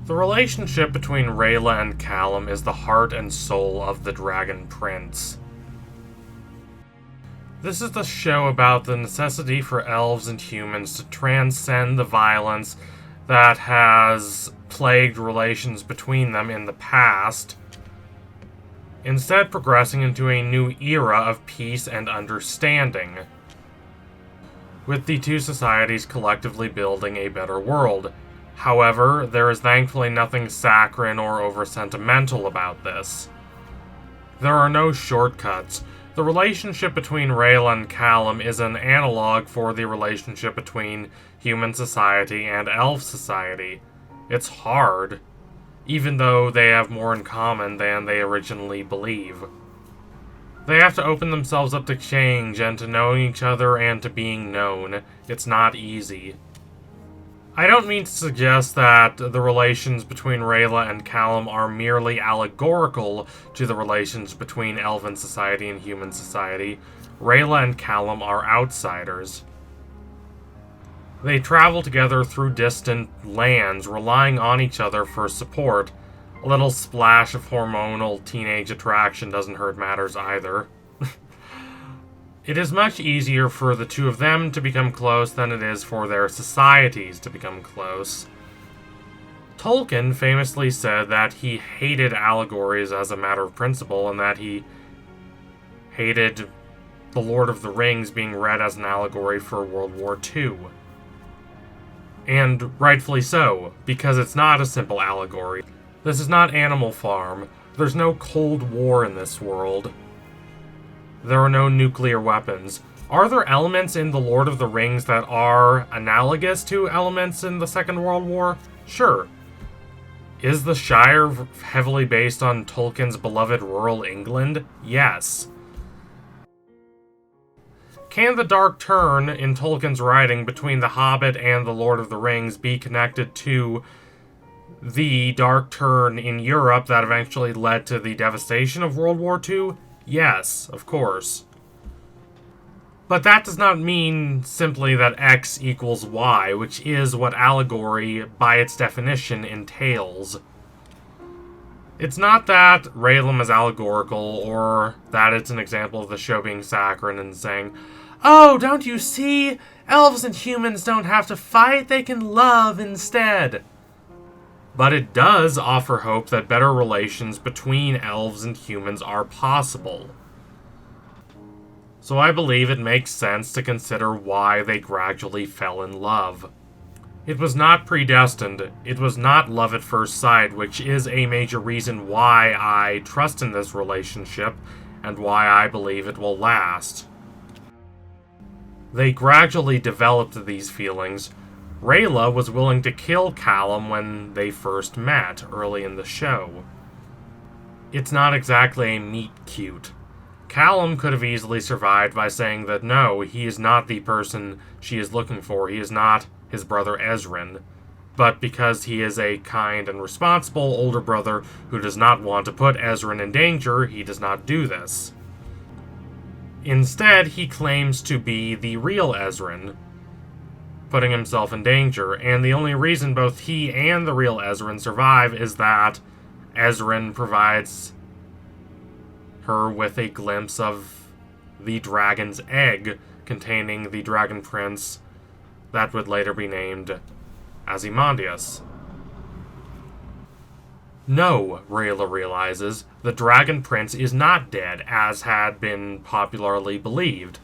The relationship between Rayla and Callum is the heart and soul of the Dragon Prince. This is the show about the necessity for elves and humans to transcend the violence that has plagued relations between them in the past, instead progressing into a new era of peace and understanding, with the two societies collectively building a better world. However, there is thankfully nothing saccharine or over-sentimental about this. There are no shortcuts. The relationship between Rayla and Callum is an analog for the relationship between human society and elf society. It's hard, even though they have more in common than they originally believe. They have to open themselves up to change and to knowing each other and to being known. It's not easy. I don't mean to suggest that the relations between Rayla and Callum are merely allegorical to the relations between elven society and human society. Rayla and Callum are outsiders. They travel together through distant lands, relying on each other for support. A little splash of hormonal teenage attraction doesn't hurt matters either. It is much easier for the two of them to become close than it is for their societies to become close. Tolkien famously said that he hated allegories as a matter of principle, and that he hated The Lord of the Rings being read as an allegory for World War II. And rightfully so, because it's not a simple allegory. This is not Animal Farm. There's no Cold War in this world. There are no nuclear weapons. Are there elements in The Lord of the Rings that are analogous to elements in the Second World War? Sure. Is the Shire heavily based on Tolkien's beloved rural England? Yes. Can the dark turn in Tolkien's writing between The Hobbit and The Lord of the Rings be connected to the dark turn in Europe that eventually led to the devastation of World War II? Yes, of course. But that does not mean simply that X equals Y, which is what allegory, by its definition, entails. It's not that Rayllum is allegorical, or that it's an example of the show being saccharine and saying, "Oh, don't you see? Elves and humans don't have to fight, they can love instead." But it does offer hope that better relations between elves and humans are possible. So I believe it makes sense to consider why they gradually fell in love. It was not predestined, it was not love at first sight, which is a major reason why I trust in this relationship, and why I believe it will last. They gradually developed these feelings. Rayla was willing to kill Callum when they first met, early in the show. It's not exactly a meet-cute. Callum could have easily survived by saying that no, he is not the person she is looking for, he is not his brother Ezrin. But because he is a kind and responsible older brother who does not want to put Ezrin in danger, he does not do this. Instead, he claims to be the real Ezrin, putting himself in danger, and the only reason both he and the real Ezrin survive is that Ezrin provides her with a glimpse of the dragon's egg containing the Dragon Prince that would later be named Ozymandias. No, Rayla realizes, the Dragon Prince is not dead, as had been popularly believed.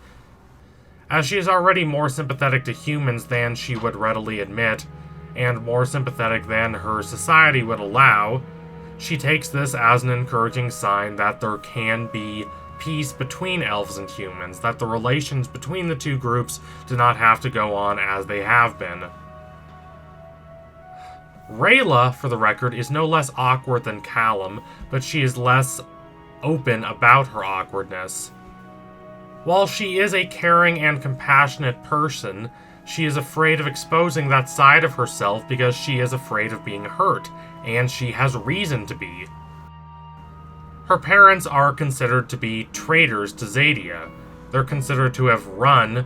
As she is already more sympathetic to humans than she would readily admit, and more sympathetic than her society would allow, she takes this as an encouraging sign that there can be peace between elves and humans, that the relations between the two groups do not have to go on as they have been. Rayla, for the record, is no less awkward than Callum, but she is less open about her awkwardness. While she is a caring and compassionate person, she is afraid of exposing that side of herself because she is afraid of being hurt, and she has reason to be. Her parents are considered to be traitors to Xadia. They're considered to have run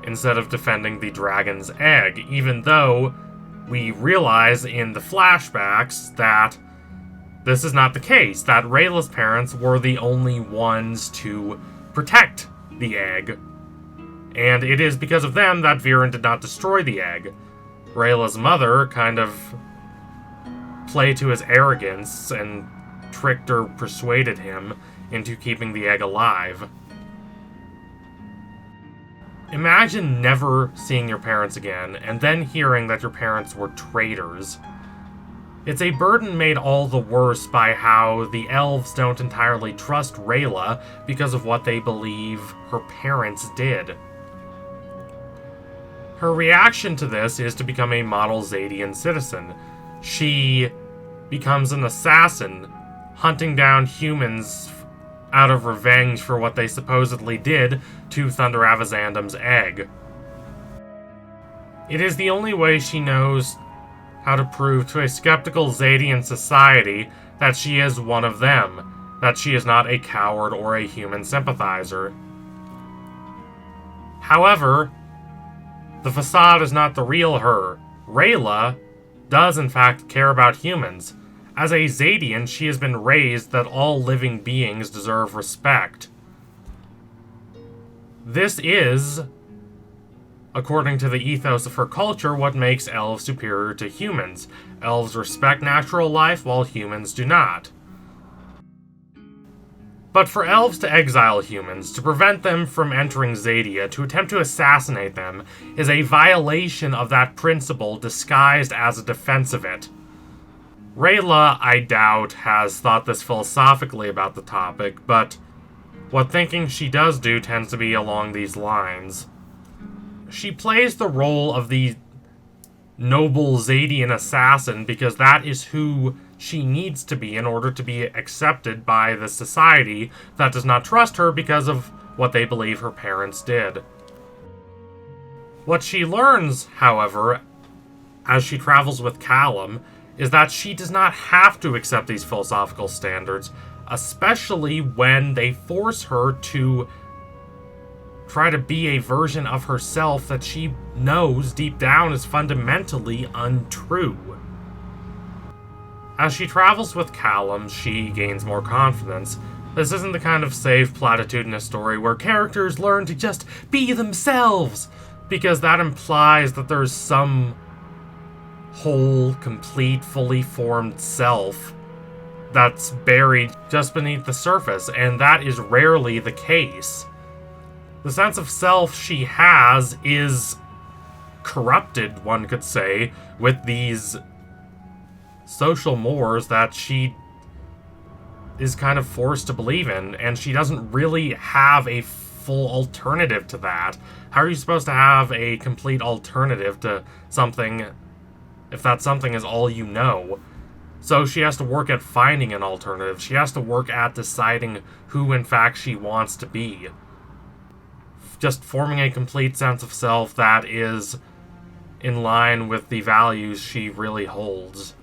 instead of defending the dragon's egg, even though we realize in the flashbacks that this is not the case, that Rayla's parents were the only ones to protect the egg. And it is because of them that Viren did not destroy the egg. Rayla's mother kind of played to his arrogance and tricked or persuaded him into keeping the egg alive. Imagine never seeing your parents again, and then hearing that your parents were traitors. It's a burden made all the worse by how the elves don't entirely trust Rayla because of what they believe her parents did. Her reaction to this is to become a Modeladian Citizen. She becomes an assassin, hunting down humans out of revenge for what they supposedly did to Thunder Avazandum's egg. It is the only way she knows how to prove to a skeptical Xadian society that she is one of them, that she is not a coward or a human sympathizer. However, the facade is not the real her. Rayla does in fact care about humans. As a Xadian, she has been raised that all living beings deserve respect. This is, according to the ethos of her culture, what makes elves superior to humans. Elves respect natural life, while humans do not. But for elves to exile humans, to prevent them from entering Xadia, to attempt to assassinate them, is a violation of that principle disguised as a defense of it. Rayla, I doubt, has thought this philosophically about the topic, but what thinking she does do tends to be along these lines. She plays the role of the noble Xadian assassin because that is who she needs to be in order to be accepted by the society that does not trust her because of what they believe her parents did. What she learns, however, as she travels with Callum, is that she does not have to accept these philosophical standards, especially when they force her to try to be a version of herself that she knows deep down is fundamentally untrue. As she travels with Callum, she gains more confidence. This isn't the kind of safe, platitudinous story where characters learn to just be themselves, because that implies that there's some whole, complete, fully formed self that's buried just beneath the surface, and that is rarely the case. The sense of self she has is corrupted, one could say, with these social mores that she is kind of forced to believe in, and she doesn't really have a full alternative to that. How are you supposed to have a complete alternative to something if that something is all you know? So she has to work at finding an alternative. She has to work at deciding who in fact she wants to be. Just forming a complete sense of self that is in line with the values she really holds.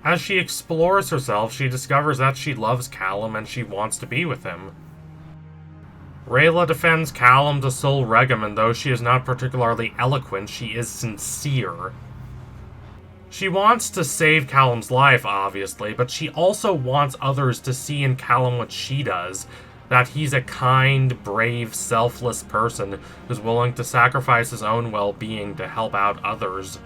As she explores herself, she discovers that she loves Callum and she wants to be with him. Rayla defends Callum to Sol Regum, and though she is not particularly eloquent, she is sincere. She wants to save Callum's life, obviously, but she also wants others to see in Callum what she does, that he's a kind, brave, selfless person who's willing to sacrifice his own well-being to help out others.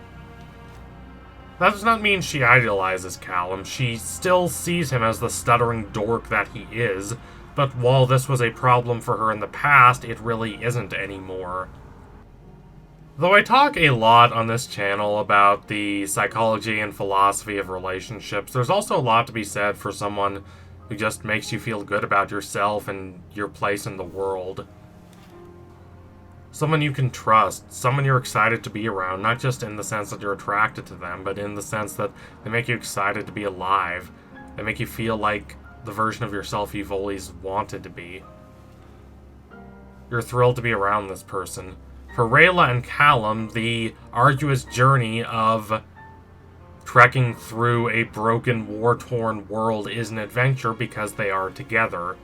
That does not mean she idolizes Callum. She still sees him as the stuttering dork that he is, but while this was a problem for her in the past, it really isn't anymore. Though I talk a lot on this channel about the psychology and philosophy of relationships, there's also a lot to be said for someone who just makes you feel good about yourself and your place in the world. Someone you can trust, someone you're excited to be around, not just in the sense that you're attracted to them, but in the sense that they make you excited to be alive. They make you feel like the version of yourself you've always wanted to be. You're thrilled to be around this person. For Rayla and Callum, the arduous journey of trekking through a broken, war-torn world is an adventure because they are together.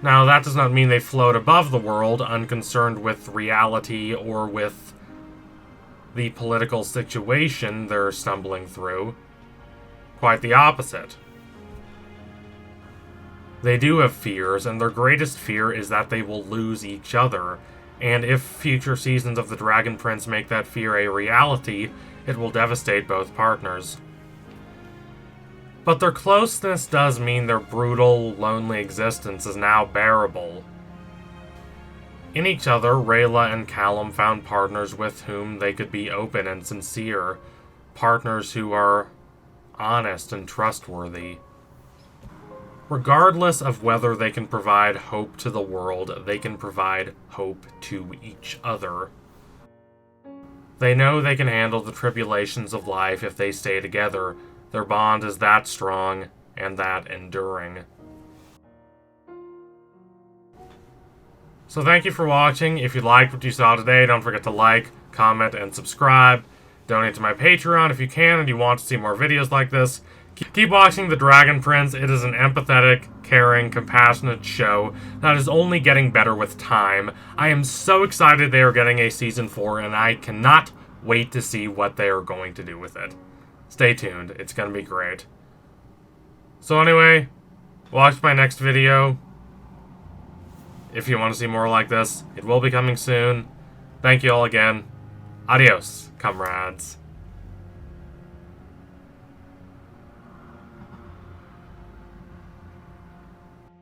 Now, that does not mean they float above the world, unconcerned with reality or with the political situation they're stumbling through. Quite the opposite. They do have fears, and their greatest fear is that they will lose each other, and if future seasons of The Dragon Prince make that fear a reality, it will devastate both partners. But their closeness does mean their brutal, lonely existence is now bearable. In each other, Rayla and Callum found partners with whom they could be open and sincere, partners who are honest and trustworthy. Regardless of whether they can provide hope to the world, they can provide hope to each other. They know they can handle the tribulations of life if they stay together. Their bond is that strong and that enduring. So thank you for watching. If you liked what you saw today, don't forget to like, comment, and subscribe. Donate to my Patreon if you can and you want to see more videos like this. Keep watching The Dragon Prince. It is an empathetic, caring, compassionate show that is only getting better with time. I am so excited they are getting a Season 4, and I cannot wait to see what they are going to do with it. Stay tuned. It's going to be great. So anyway, watch my next video. If you want to see more like this, it will be coming soon. Thank you all again. Adios, comrades.